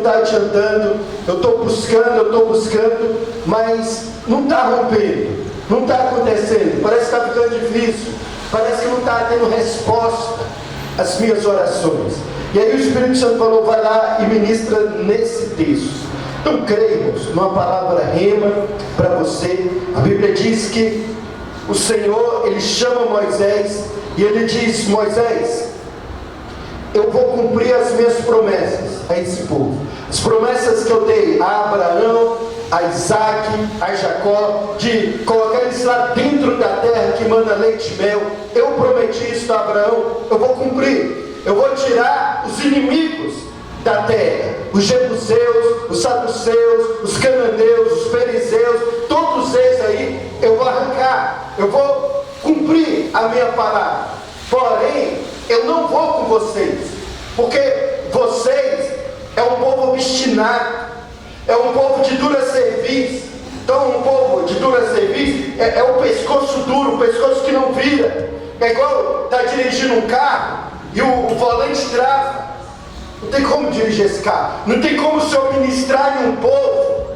está adiantando, eu estou buscando, mas não está rompendo, não está acontecendo, parece que está ficando difícil, parece que não está tendo resposta às minhas orações. E aí o Espírito Santo falou, vai lá e ministra nesse texto. Então cremos numa palavra rema para você. A Bíblia diz que o Senhor, Ele chama Moisés e Ele diz, Moisés, eu vou cumprir as minhas promessas a esse povo. As promessas que eu dei a Abraão, a Isaac, a Jacó, de colocar eles lá dentro da terra que manda leite e mel. Eu prometi isso a Abraão, eu vou cumprir. Eu vou tirar os inimigos da terra, os jebuseus, os saduceus, os cananeus, os perizeus, todos eles aí, eu vou arrancar, eu vou cumprir a minha palavra. Porém, eu não vou com vocês, porque vocês é um povo obstinado, é um povo de dura cerviz. Então um povo de dura cerviz é o pescoço duro, o pescoço que não vira. É igual estar dirigindo um carro e o volante trava. Não tem como dirigir esse carro, não tem como se eu ministrar em um povo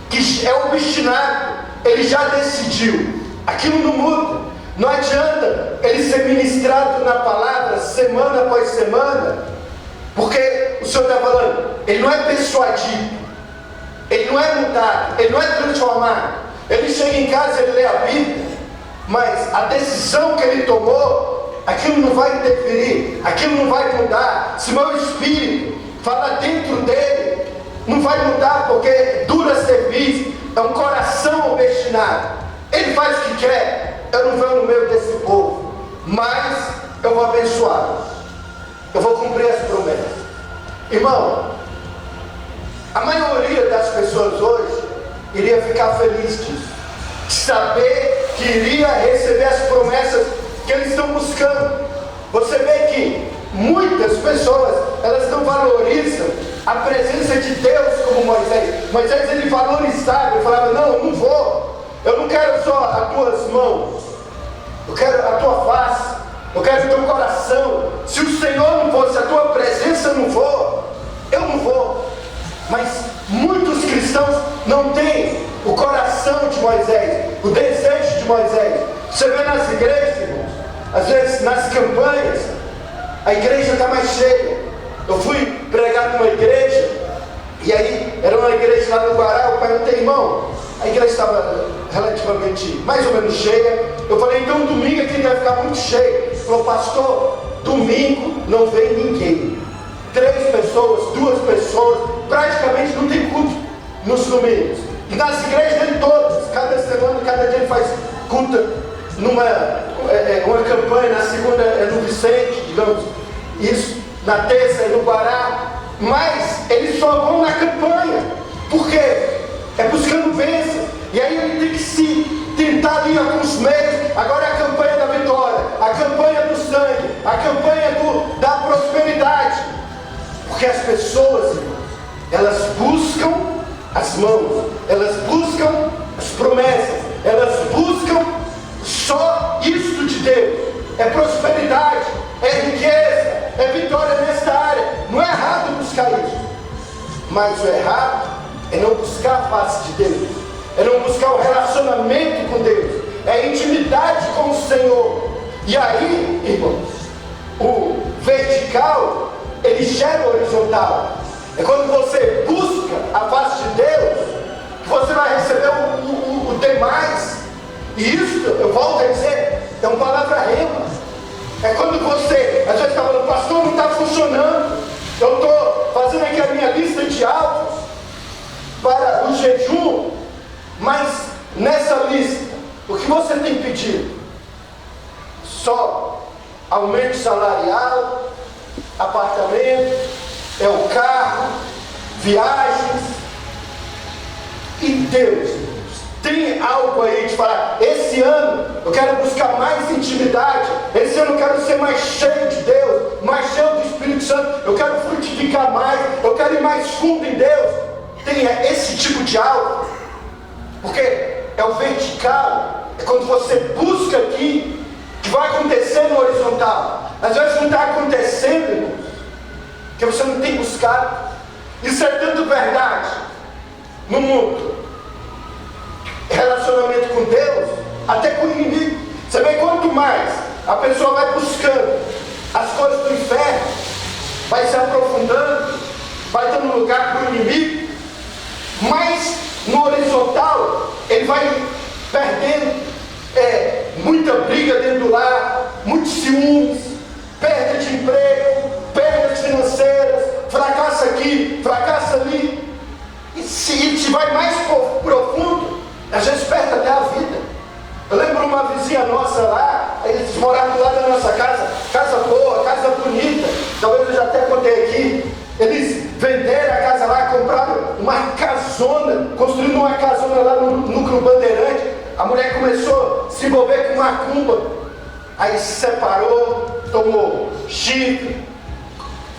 que é obstinado, ele já decidiu, aquilo não muda. Não adianta ele ser ministrado na palavra semana após semana, porque o Senhor está falando, ele não é persuadido, ele não é mudado, ele não é transformado. Ele chega em casa, ele lê a Bíblia, mas a decisão que ele tomou, aquilo não vai interferir, aquilo não vai mudar. Se meu espírito fala dentro dele, não vai mudar, porque dura cerviz, é um coração obstinado. Ele faz o que quer, eu não venho no meio desse povo, mas eu vou abençoá-lo, eu vou cumprir as promessas. Irmão, a maioria das pessoas hoje iria ficar feliz disso, de saber que iria receber as promessas que eles estão buscando. Você vê que muitas pessoas, elas não valorizam a presença de Deus como Moisés. Moisés, ele valorizava, ele falava, não, eu não vou, eu não quero só as tuas mãos, eu quero a tua face, eu quero o teu coração. Se o Senhor não for, se a tua presença não for, eu não vou. Mas muitos cristãos não têm o coração de Moisés, o desejo de Moisés. Você vê nas igrejas, irmãos, às vezes nas campanhas, a igreja está mais cheia. Eu fui pregar numa igreja, e aí era uma igreja lá no Guará. Eu perguntei, irmão, a igreja estava relativamente mais ou menos cheia. Eu falei, então domingo aqui deve ficar muito cheio. Ele falou, pastor, domingo não vem ninguém, 3 pessoas, 2 pessoas, praticamente não tem culto nos domingos. E nas igrejas dele todas, cada semana, cada dia ele faz culto numa uma campanha. Na segunda é no Vicente, digamos, isso, na terça é no Guará. Mas eles só vão na campanha, porque é buscando bênção. E aí ele tem que se tentar ali alguns meios. Agora é a campanha da vitória, a campanha do sangue, a campanha da prosperidade. Porque as pessoas, irmãos, elas buscam as mãos, elas buscam as promessas, elas buscam só isto de Deus. É prosperidade, é riqueza, é vitória nesta área. Não é errado buscar isso, mas o errado é não buscar a face de Deus, é não buscar o relacionamento com Deus, é a intimidade com o Senhor. E aí, irmãos, o vertical, ele gera o horizontal. É quando você busca a face de Deus, que você vai receber o demais. E isso, eu volto a dizer, é uma palavra rema. É quando você, às vezes está falando, pastor, não está funcionando, eu estou fazendo aqui a minha lista de alvos para o jejum, mas nessa lista, o que você tem pedido? Só aumento salarial, apartamento, é o carro, viagens. E Deus tem algo aí de falar, esse ano eu quero buscar mais intimidade, esse ano eu quero ser mais cheio de Deus, mais cheio do Espírito Santo, eu quero frutificar mais, eu quero ir mais fundo em Deus. Tem esse tipo de algo, porque é o vertical, é quando você busca aqui, que vai acontecer no horizontal. Às vezes não está acontecendo, irmãos, porque você não tem buscado. Isso é tanto verdade no mundo. Relacionamento com Deus, até com o inimigo. Você vê, quanto mais a pessoa vai buscando as coisas do inferno, vai se aprofundando, vai dando lugar para o inimigo, mais no horizontal ele vai perdendo muita briga dentro do lar, muitos ciúmes, perda de emprego, perdas financeiras, fracasso aqui, fracasso ali. E se vai mais profundo, às vezes perde até a vida. Eu lembro uma vizinha nossa lá, eles moravam lá da nossa casa, casa boa, casa bonita, talvez eu já até contei aqui. Eles venderam a casa lá, compraram uma casona, construindo uma casona lá no Núcleo Bandeirante. A mulher começou a se envolver com macumba, aí se separou, tomou chifre,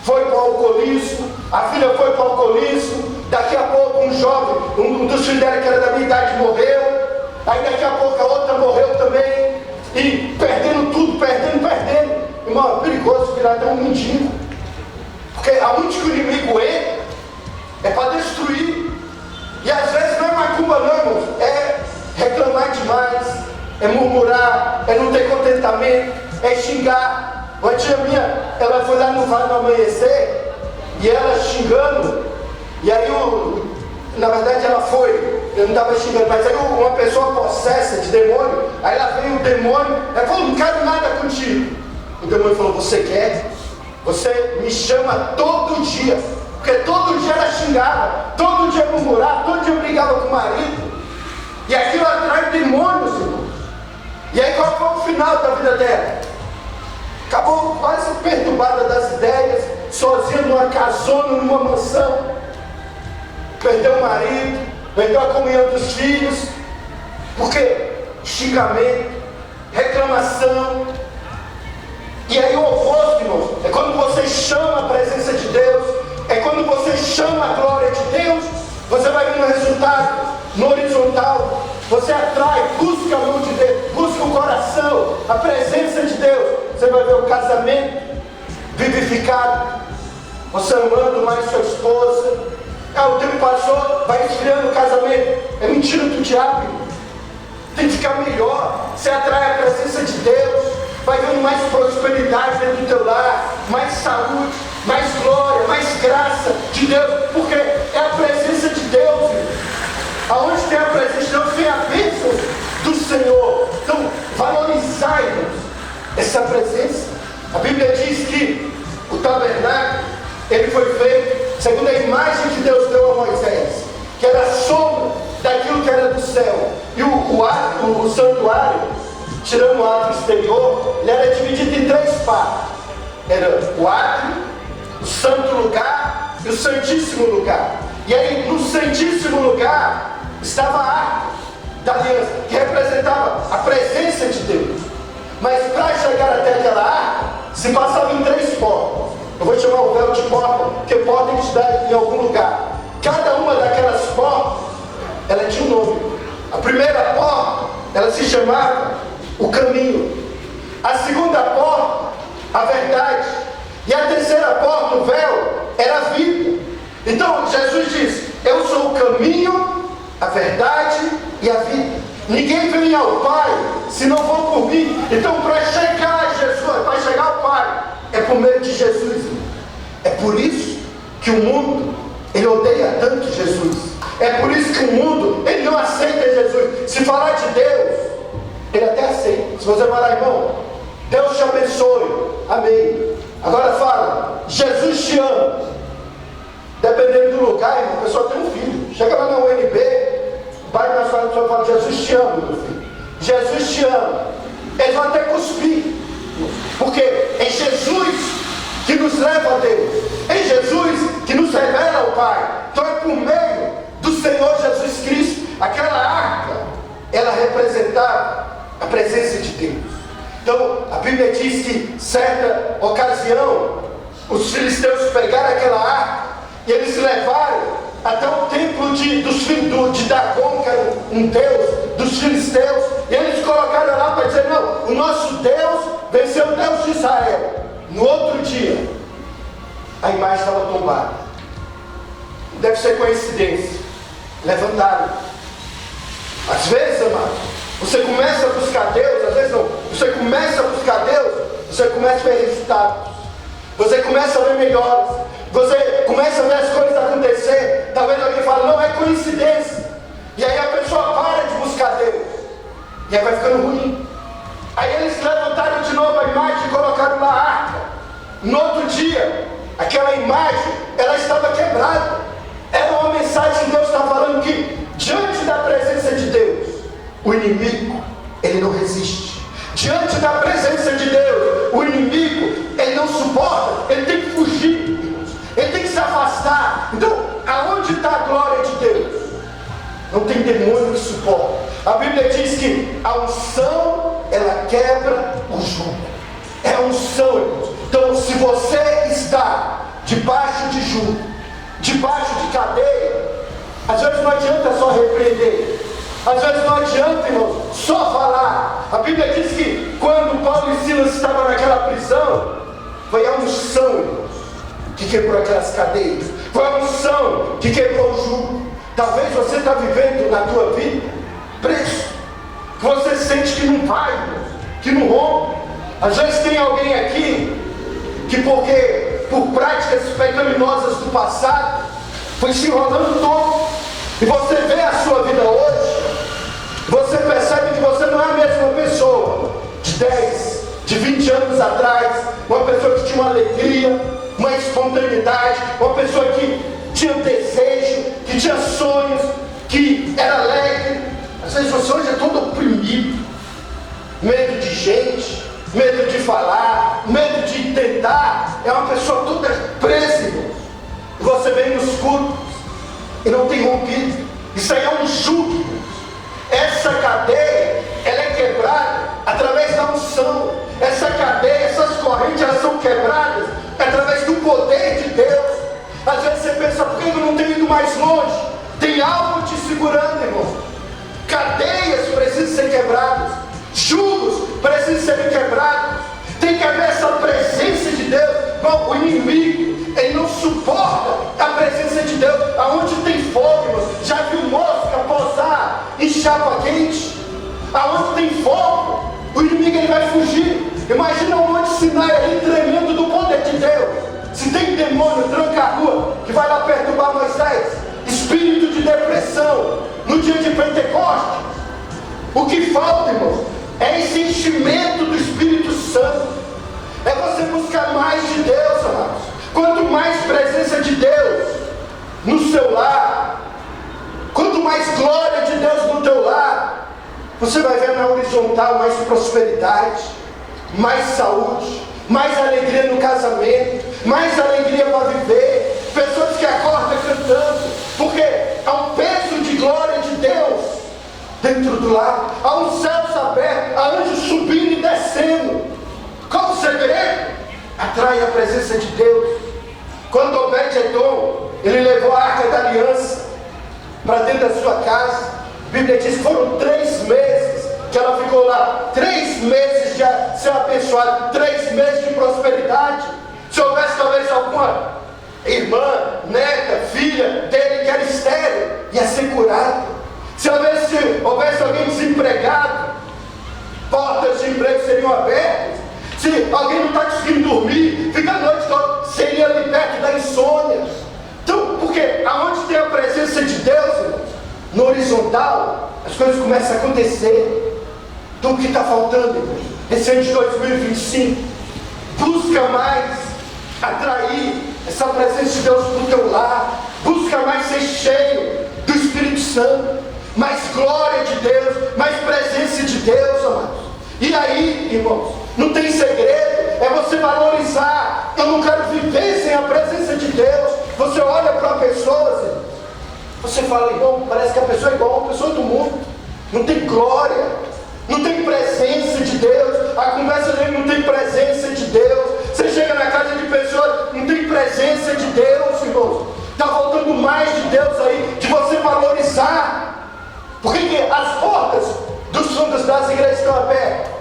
foi para o alcoolismo, a filha foi para o alcoolismo. Daqui a pouco um jovem, um dos filhos dela que era da minha idade, morreu. Aí daqui a pouco a outra morreu também. E perdendo tudo, perdendo. Irmão, é perigoso virar até um mendigo. Porque aonde que o inimigo entra é para destruir. E às vezes não é macumba não, irmãos. É reclamar demais, é murmurar, é não ter contentamento, é xingar. Uma tia minha, ela foi lá no Vale do Amanhecer e ela xingando. E aí, na verdade ela foi, eu não estava xingando, mas aí uma pessoa possessa de demônio, aí lá veio o demônio, ela falou, não quero nada contigo. O demônio falou, você quer? Você me chama todo dia, porque todo dia ela xingava, todo dia murmurava, todo dia brigava com o marido, e aquilo atrai demônios, irmão. E aí qual foi o final da vida dela? Acabou quase perturbada das ideias, sozinha numa casona, numa mansão. Perdeu o marido, perdeu a comunhão dos filhos, porque xingamento, reclamação. E aí o oposto, irmãos, é quando você chama a presença de Deus, é quando você chama a glória de Deus, você vai ver no resultado, no horizontal, você atrai, busca a mão de Deus, busca o coração, a presença de Deus, você vai ver o casamento vivificado, você amando mais sua esposa. O tempo passou, vai esfriando o casamento. É mentira do diabo. Tem que ficar melhor. Você atrai a presença de Deus. Vai vendo mais prosperidade dentro do teu lar, mais saúde, mais glória, mais graça de Deus, porque é a presença de Deus. Aonde tem a presença de Deus, tem a bênção do Senhor. Então, valorizai-nos essa presença. A Bíblia diz que o tabernáculo, ele foi feito segundo a imagem que Deus deu a Moisés, que era a sombra daquilo que era do céu. E o santuário, tirando o átrio exterior, ele era dividido em 3 partes. Era o átrio, o santo lugar e o santíssimo lugar. E aí no santíssimo lugar estava a arca da aliança, que representava a presença de Deus. Mas para chegar até aquela arca, se passava em 3 portas. Eu vou chamar o véu de porta, porque porta a gente dá em algum lugar. Cada uma daquelas portas, ela tinha um nome. A primeira porta, ela se chamava o caminho. A segunda porta, a verdade. E a terceira porta, o véu, era a vida. Então Jesus diz, eu sou o caminho, a verdade e a vida. Ninguém vem ao Pai se não for por mim. Então para chegar a Jesus, para chegar ao Pai, é por meio de Jesus. É por isso que o mundo, ele odeia tanto Jesus. É por isso que o mundo, ele não aceita Jesus. Se falar de Deus, ele até aceita. Se você falar, irmão, Deus te abençoe, amém. Agora fala, Jesus te ama. Dependendo do lugar, irmão, a pessoa tem um filho. Chega lá na UNB, o pai da sua pessoa fala, Jesus te ama, meu filho. Jesus te ama. Eles vão até cuspir. Porque é Jesus que nos leva a Deus, é Jesus que nos revela ao Pai. Então é por meio do Senhor Jesus Cristo. Aquela arca, ela representava a presença de Deus. Então a Bíblia diz que certa ocasião os filisteus pegaram aquela arca e eles levaram até o templo dos filhos de Dagon, que era um deus dos filisteus, e eles colocaram lá para dizer, não, o nosso Deus venceu o Deus de Israel. No outro dia, a imagem estava tombada. deve ser coincidência. Levantaram. Às vezes, amado, você começa a buscar Deus, às vezes não, você começa a buscar Deus, você começa a ver resultados, você começa a ver melhores, você começa a ver as coisas acontecer. Talvez alguém fale, não, é coincidência, e aí a pessoa para de buscar Deus, e aí vai ficando ruim. Aí eles levantaram de novo a imagem e colocaram na arca. No outro dia, aquela imagem, ela estava quebrada. Era uma mensagem que Deus estava falando que, diante da presença de Deus, o inimigo, ele não resiste. Diante da presença de Deus, o inimigo, ele não suporta, ele tem que fugir, ele tem que se afastar. Então, aonde está a glória de Deus? Não tem demônio que suporta. A Bíblia diz que a unção, ela quebra o jugo. É a unção, irmãos. Então, se você está debaixo de jugo, debaixo de cadeia, às vezes não adianta só repreender, às vezes não adianta, irmãos, só falar. A Bíblia diz que quando Paulo e Silas estavam naquela prisão, foi a unção, irmãos, que quebrou aquelas cadeias, foi a unção que quebrou o jugo. Talvez você está vivendo na tua vida preso, que você sente que não vai, irmãos, que não rompe. Às vezes tem alguém aqui que por práticas pecaminosas do passado, foi se enrolando todo, e você vê a sua vida hoje, você percebe que você não é a mesma pessoa de 10, de 20 anos atrás, uma pessoa que tinha uma alegria, uma espontaneidade, uma pessoa que tinha desejo, que tinha sonhos, que era alegre. Às vezes você hoje é todo oprimido, medo de gente, medo de falar, medo de tentar, é uma pessoa toda presa, irmãos. E você vem nos cultos e não tem rompido. Isso aí é um jugo, irmãos. Essa cadeia, ela é quebrada através da unção. Essa cadeia, essas correntes, elas são quebradas através do poder de Deus. Às vezes você pensa, por que eu não tenho ido mais longe? Tem algo te segurando, irmão. Cadeias precisam ser quebradas, jugos precisam ser quebrados. Tem que haver essa presença de Deus. Bom, o inimigo, ele não suporta a presença de Deus. Aonde tem fogo, irmão, já viu mosca pousar em chapa quente? Aonde tem fogo, o inimigo, ele vai fugir. Imagina um monte de Sinai ali tremendo do poder de Deus. Se tem demônio, tranca a rua, que vai lá perturbar Moisés. Espírito de depressão no dia de Pentecostes. O que falta, irmão, é esse enchimento do Espírito Santo. É você buscar mais de Deus, amados. Quanto mais presença de Deus no seu lar, quanto mais glória de Deus no teu lar, você vai ver na horizontal mais prosperidade, mais saúde, mais alegria no casamento, mais alegria para viver. Pessoas que acordam cantando, porque há um peso de glória de Deus dentro do lar. Há um céus abertos, há anjos subindo e descendo. Qual o segredo? Atrai a presença de Deus. Quando Obed-Edom, ele levou a arca da aliança para dentro da sua casa, a Bíblia diz que foram 3 meses que ela ficou lá. 3 meses de ser abençoada, 3 meses de prosperidade. Se houvesse talvez alguma irmã, neta, filha dele que era estéril, ia ser curada. Se houvesse alguém desempregado, portas de emprego seriam abertas. Se alguém não está conseguindo dormir, fica a noite toda, seria liberto da insônia. Então, porque aonde tem a presença de Deus, irmãos, no horizontal, as coisas começam a acontecer. Então, o que está faltando, irmãos? Esse ano de 2025, busca mais atrair essa presença de Deus no teu lar. Busca mais ser cheio do Espírito Santo, mais glória de Deus, mais presença de Deus, amados. E aí, irmãos, não tem segredo, é você valorizar. Eu não quero viver sem a presença de Deus. Você olha para uma pessoa, assim, você fala, irmão, parece que a pessoa é igual a uma pessoa do mundo. Não tem glória, não tem presença de Deus. A conversa dele não tem presença de Deus. Você chega na casa de pessoas, não tem presença de Deus, irmãos. Está faltando mais de Deus aí, de você valorizar. Por que as portas dos fundos das igrejas estão abertas?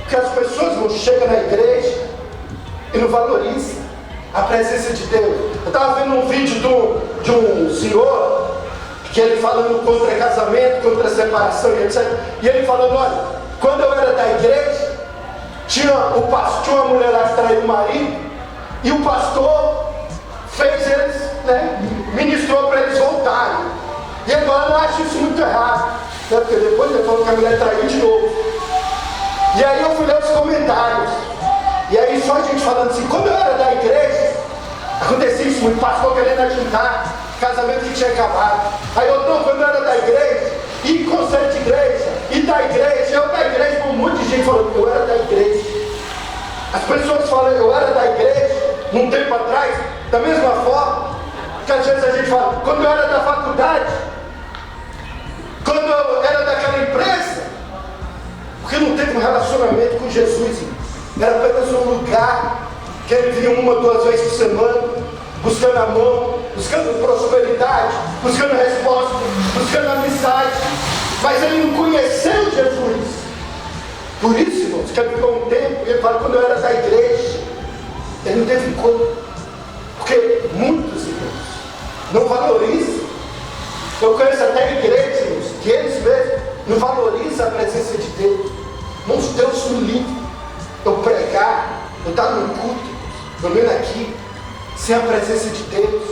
Porque as pessoas não chegam na igreja e não valorizam a presença de Deus. Eu estava vendo um vídeo de um senhor, que ele falando contra casamento, contra separação e etc. E ele falando, olha, quando eu era da igreja, tinha uma mulher lá que traiu o marido, e o pastor fez eles, ministrou para eles voltarem. E agora eu não acho isso muito errado, porque depois ele falou que a mulher traiu de novo. E aí eu fui ler os comentários, e aí só a gente falando assim, quando eu era da igreja, acontecia isso muito, pastor querendo ajuntar casamento que tinha acabado. Aí eu não, quando eu era da igreja, e conselho de igreja, e da igreja, eu da igreja, um monte de gente falando, eu era da igreja. As pessoas falam, eu era da igreja, num tempo atrás, da mesma forma, que às vezes a gente fala, quando eu era da faculdade, quando eu era daquela empresa, porque não teve um relacionamento com Jesus, era apenas um lugar que ele vinha 1 ou 2 vezes por semana, buscando a mão, buscando prosperidade, buscando resposta, buscando amizade, mas ele não conheceu Jesus. Por isso, irmãos, que ele ficou um tempo, e ele fala, quando eu era da igreja, ele não teve como, porque muitos, irmãos, não valorizam. Eu conheço até igrejas, irmãos, que eles mesmos não valorizam a presença de Deus. Irmãos, Deus me livre eu pregar, eu estar no culto, eu venho aqui, sem a presença de Deus,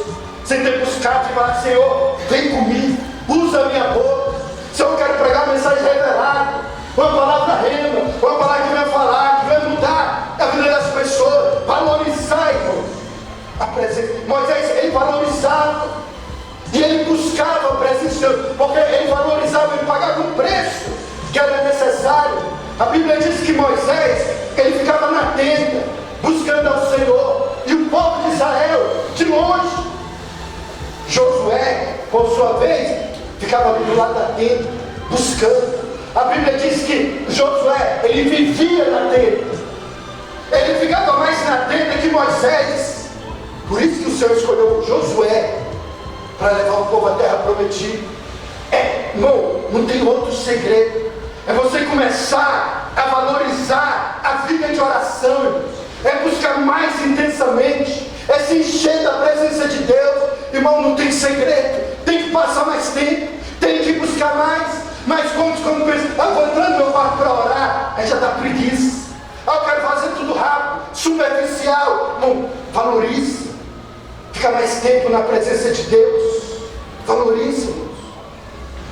sem ter buscado e falar, Senhor, vem comigo, usa a minha boca. Se eu quero pregar uma mensagem revelada, uma palavra rema, uma palavra que vai falar, que vai mudar a vida das pessoas, valorizar, irmão, a presença. Moisés, ele valorizava, e ele buscava a presença de Deus, porque ele valorizava, ele pagava um preço que era necessário. A Bíblia diz que Moisés, ele ficava na tenda, buscando ao Senhor, e o povo de Israel, de longe. Josué, por sua vez, ficava ali do lado da tenda, buscando. A Bíblia diz que Josué, ele vivia na tenda, ele ficava mais na tenda que Moisés. Por isso que o Senhor escolheu Josué para levar o povo à terra prometida. Não tem outro segredo. É você começar a valorizar a vida de oração, é buscar mais intensamente, é se encher da presença de Deus. Irmão, não tem segredo, tem que passar mais tempo, tem que buscar mais. Mas quando pensa, vou entrar no meu quarto para orar, aí já dá preguiça. Eu quero fazer tudo rápido, superficial. Não, valorize, fica mais tempo na presença de Deus, valorize, irmãos.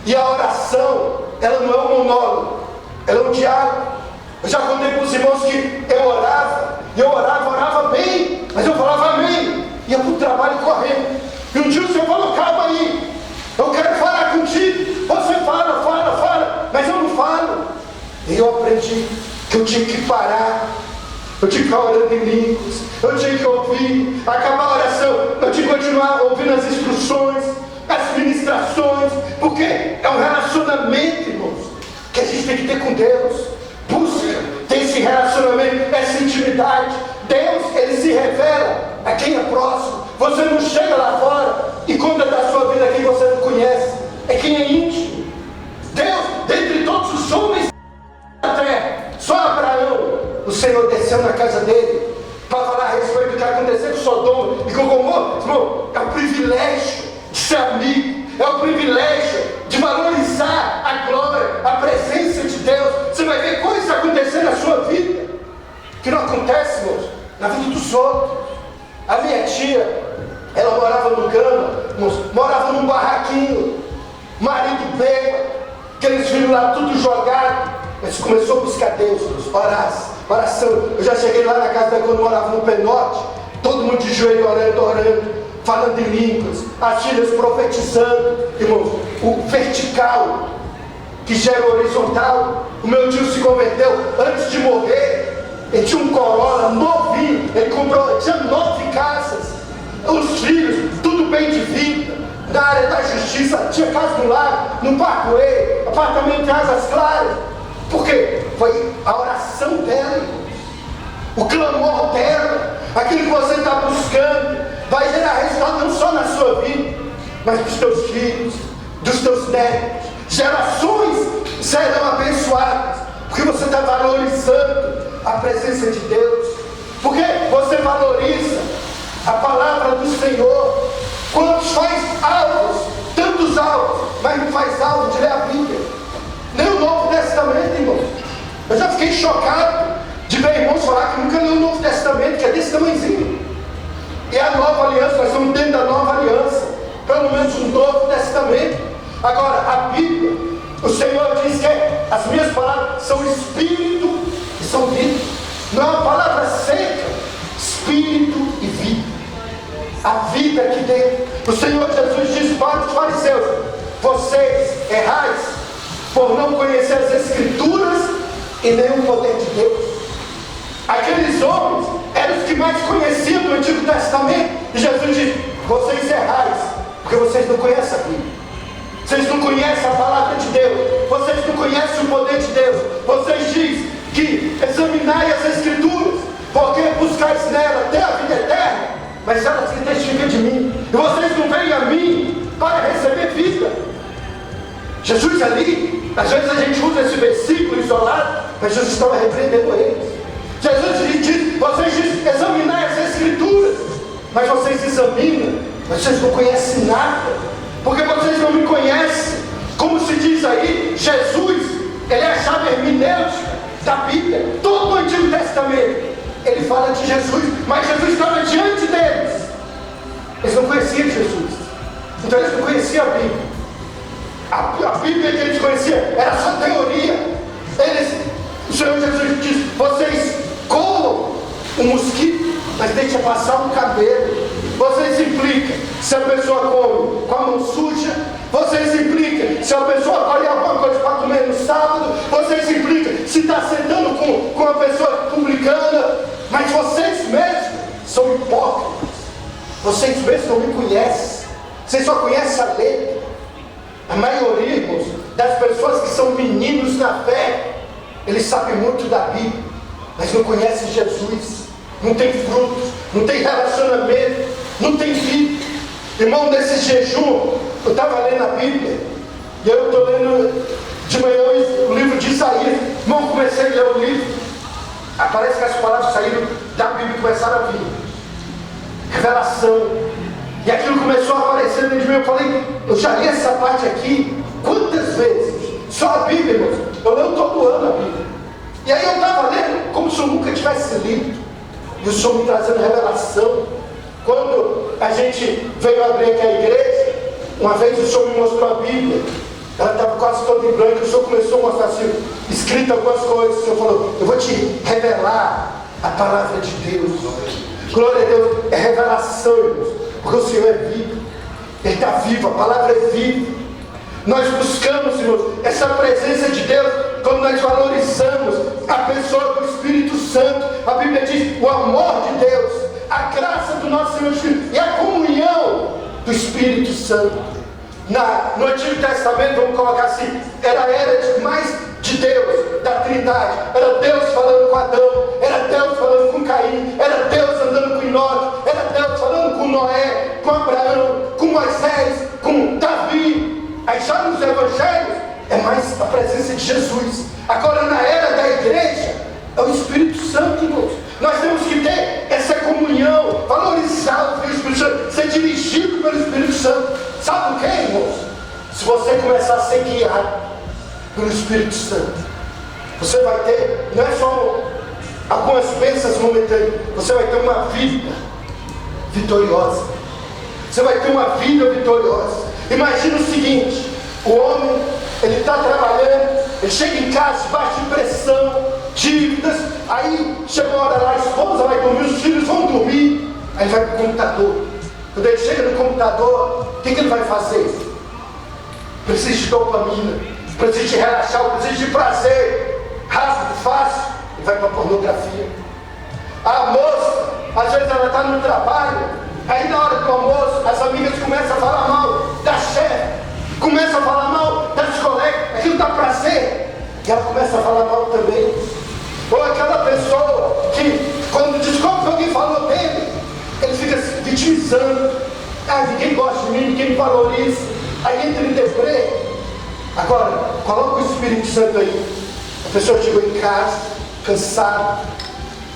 E a oração, ela não é um monólogo, ela é um diálogo. Eu já contei para os irmãos que eu orava bem, mas eu falava amém, ia para o trabalho correndo. E um dia o Senhor falou, calma aí, eu quero falar contigo. Você fala, mas eu não falo. E eu aprendi que eu tinha que parar, eu tinha que ficar orando em línguas, eu tinha que ouvir, acabar a oração, eu tinha que continuar ouvindo as instruções, as ministrações, porque é um relacionamento, irmãos, que a gente tem que ter com Deus. Busca ter esse relacionamento, essa intimidade. Deus, ele se revela a quem é próximo. Você não chega lá fora e conta da sua vida a quem você não conhece, é quem é íntimo. Deus, dentre todos os homens da terra, só Abraão, o Senhor desceu na casa dele para falar a respeito do que aconteceu com Sodoma e com Gomorra. Irmão, é o privilégio de ser amigo, é o privilégio de valorizar a glória, a presença de Deus. Você vai ver coisas acontecendo na sua vida que não acontecem, irmãos, na vida dos outros. A minha tia, ela morava no Gama, irmãos, morava num barraquinho, marido bêbado, aqueles filhos lá tudo jogado, mas começou a buscar Deus, irmãos, oração. Eu já cheguei lá na casa dela quando morava no Penote, todo mundo de joelho orando, falando em línguas, as filhas profetizando, irmãos, o vertical que gera o horizontal. O meu tio se converteu antes de morrer, ele tinha um Corolla novinho, tinha 9 casas, os filhos, tudo bem de vida, na área da justiça, tinha casa do lado, no Parkway, apartamento de Águas Claras, porque foi a oração dela, o clamor dela, aquilo que você está buscando, vai gerar resultado não só na sua vida, mas dos teus filhos, dos teus netos. Gerações serão abençoadas, porque você está valorizando a presença de Deus, porque você valoriza a palavra do Senhor. Quantos faz alvos, tantos alvos, mas não faz alvo de ler a Bíblia? Nem o Novo Testamento, irmão. Eu já fiquei chocado de ver irmãos falar que nunca leu o Novo Testamento, que é desse tamanhozinho. E a nova aliança, nós estamos dentro da nova aliança, pelo menos o Novo Testamento. Agora, a Bíblia, o Senhor diz que as minhas palavras são espírito e são vida. Não é uma palavra seca, espírito e vida. A vida aqui dentro. O Senhor Jesus diz para os fariseus: vocês errais por não conhecer as Escrituras e nem o poder de Deus. Aqueles homens eram os que mais conheciam do Antigo Testamento. E Jesus diz: vocês errais porque vocês não conhecem a Bíblia. Vocês não conhecem a palavra de Deus. Vocês não conhecem o poder de Deus. Vocês dizem que examinai as Escrituras, porque buscais nela até a vida eterna, mas elas que testificam de mim. E vocês não vêm a mim para receber vida. Jesus ali, às vezes a gente usa esse versículo isolado, mas Jesus estava repreendendo eles. Jesus diz: vocês dizem examinai as Escrituras, mas vocês examinam, mas vocês não conhecem nada, porque vocês não me conhecem. Como se diz aí, Jesus, ele é a chave hermenêutica da Bíblia. Todo o Antigo Testamento ele fala de Jesus, mas Jesus estava diante deles. Eles não conheciam Jesus, então eles não conheciam a Bíblia. A Bíblia que eles conheciam era só teoria. O Senhor Jesus diz: vocês colam um mosquito, mas deixa passar um cabelo. Vocês implicam se a pessoa come com a mão suja. Vocês implicam se a pessoa colhe alguma coisa para comer no sábado. Vocês implicam se está sentando com uma pessoa publicana. Mas vocês mesmos são hipócritas. Vocês mesmos não me conhecem. Vocês só conhecem a letra. A maioria, irmãos, das pessoas que são meninos na fé, eles sabem muito da Bíblia, mas não conhecem Jesus. Não tem frutos, não tem relacionamento, não tem vida. Irmão, nesse jejum, eu estava lendo a Bíblia, e eu estou lendo de manhã o livro de Isaías. Irmão, comecei a ler o livro, parece que as palavras saíram da Bíblia e começaram a vir. Revelação. E aquilo começou a aparecer dentro de mim. Eu falei: eu já li essa parte aqui quantas vezes? Só a Bíblia, irmãos. Eu leio todo ano a Bíblia. E aí eu estava lendo como se eu nunca tivesse lido. E o Senhor me trazendo revelação. Quando a gente veio abrir aqui a igreja, uma vez o Senhor me mostrou a Bíblia. Ela estava quase toda em branco. O Senhor começou a mostrar assim, escrito algumas coisas. O Senhor falou: eu vou te revelar a palavra de Deus. Glória a Deus. É revelação, irmãos. Porque o Senhor é vivo. Ele está vivo. A palavra é viva. Nós buscamos, irmãos, essa presença de Deus quando nós valorizamos a pessoa do Espírito Santo. A Bíblia diz: o amor de Deus, a graça do nosso Senhor Jesus e a comunhão do Espírito Santo. No Antigo Testamento, vamos colocar assim, era a era mais de Deus, da Trindade. Era Deus falando com Adão, era Deus falando com Caim, era Deus andando com Enoque, era Deus falando com Noé, com Abraão, com Moisés, com Davi. Aí já nos evangelhos é mais a presença de Jesus. Agora na era da igreja é o Espírito Santo, irmãos. Nós temos que ter essa comunhão, valorizar o Espírito Santo, ser dirigido pelo Espírito Santo. Sabe o que, irmãos? Se você começar a ser guiado pelo Espírito Santo, você vai ter, não é só algumas bênçãos momentâneas, você vai ter uma vida vitoriosa. Você vai ter uma vida vitoriosa. Imagina o seguinte: o homem, ele está trabalhando, ele chega em casa debaixo de pressão, dívidas, aí chega uma hora lá, a esposa vai dormir, os filhos vão dormir, aí ele vai para o computador. Quando ele chega no computador, o que ele vai fazer? Precisa de dopamina, precisa de relaxar, precisa de prazer, rápido, fácil, ele vai para a pornografia. A moça, às vezes ela está no trabalho, aí na hora do almoço, as amigas começam a falar mal da chefe, começam a falar mal das colegas, aquilo dá prazer, e ela começa a falar mal também. Ou aquela pessoa que, quando descobre que alguém falou dele, ele fica se vitimizando. Ah, ninguém gosta de mim, ninguém me valoriza. Aí entra em deprê. Agora, coloca o Espírito Santo aí. A pessoa chegou em casa, cansada,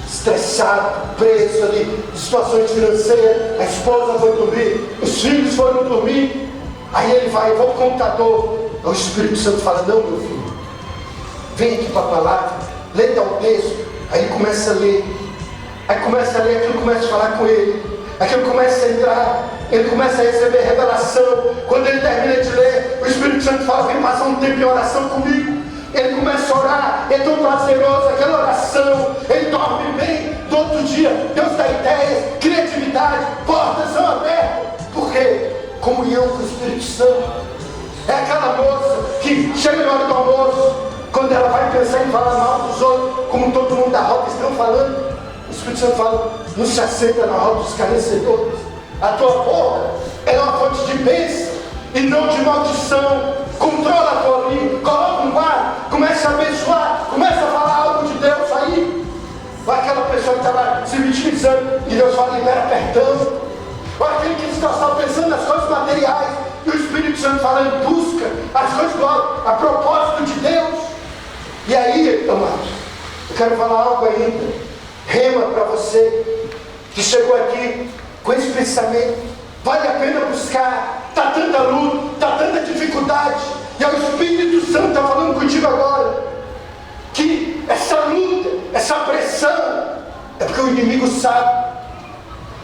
estressado, preso ali, de situações financeiras, a esposa foi dormir, os filhos foram dormir, aí ele vai, vou para o computador, o Espírito Santo fala, não meu filho, vem aqui para a palavra, lê tal texto, aí ele começa a ler, aquilo começa a falar com ele, aquilo começa a entrar, ele começa a receber revelação, quando ele termina de ler, o Espírito Santo fala, vem passar um tempo em oração comigo, ele começa a orar, é tão prazeroso aquela oração, ele dorme bem, do outro dia, Deus dá ideias, criatividade, portas são abertas, por quê? Comunhão com o Espírito Santo. É aquela moça que chega na hora do almoço, quando ela vai pensar em falar mal dos outros, como todo mundo da roda estão falando, o Espírito Santo fala, não se aceita na roda dos escarnecedores, a tua boca é uma fonte de bênção e não de maldição, controla a tua língua, coloca um guarda, começa a abençoar, começa a falar algo de Deus aí, ou aquela pessoa que estava se vitimizando, e Deus fala, libera perdão, ou aquele que está só pensando nas coisas materiais, e o Espírito Santo falando, busca as coisas a propósito de Deus. E aí, amados, eu quero falar algo ainda, rema para você que chegou aqui com esse pensamento, vale a pena buscar, está tanta luta, está tanta dificuldade, e o Espírito Santo está falando contigo agora, que essa luta, essa pressão, é porque o inimigo sabe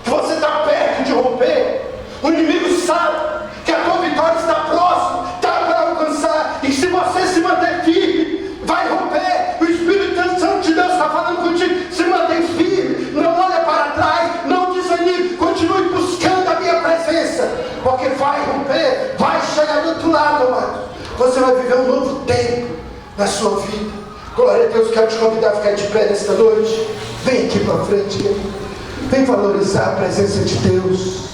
que você está perto de romper, o inimigo sabe que a tua vitória está próxima, está para alcançar, e se você se manter firme, vai romper. O Espírito Santo de Deus está falando contigo, se mantém firme, não olha para trás, não desanime, continue buscando a minha presença, porque vai romper, vai chegar do outro lado, amado. Você vai viver um novo tempo na sua vida. Glória a Deus, quero te convidar a ficar de pé nesta noite. Vem aqui para frente, vem valorizar a presença de Deus,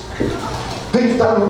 vem estar no